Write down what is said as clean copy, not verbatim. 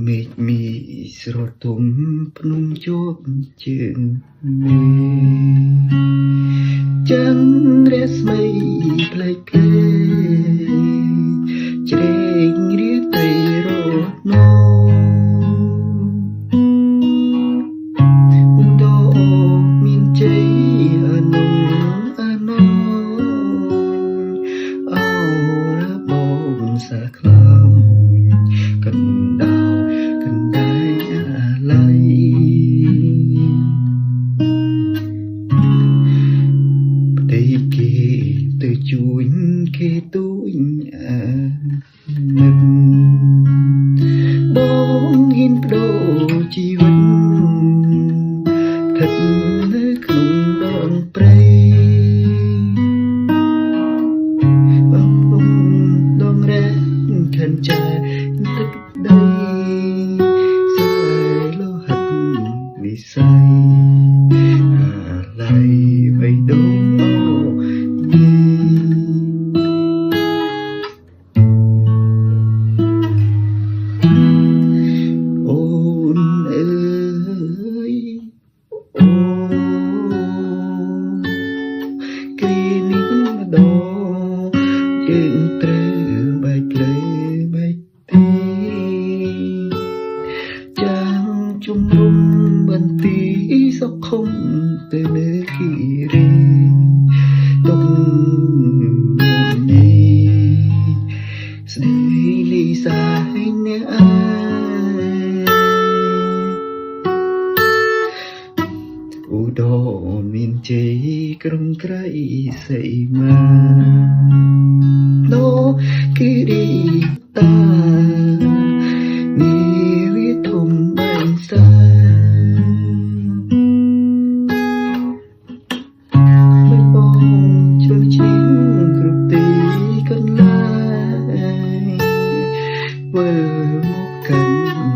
មេឃមីស្រទុំភ្នំជាប់ជើងមេចាំរស្មីផ្លេកផ្លេជ្រែងរៀបទៅរត់នោឧដរមានជ័យអនុអនុអោរបងសាខ្លោកណ្ដោកណ្ដែងអាឡ័យផ្ទៃគេទៅជួញគេទូញអាមិតបងហ៊ានបដូរជីវិតស្ថិតនៅក្នុងដងព្រៃបងដងរែងខានចាទឹកដីសាយលោហិតនិស័យអាឡ័យបៃដូងអូនអើយអូគ្រានេះម្ដងយើងត្រូវបែកផ្លូវបែកទីចាំជំរុំបន្ទីសុខុមទៅនៅគិរីទុំនេះស្ដីលីសាយអ្នកអើឧដរមានជ័យក្រុមក្រៃសីមាដោគិរីតានេះវាធំបែងសាមិនបងជ្រុលជ្រៀងគ្រប់ទីកន្លែងមើលមកកាន់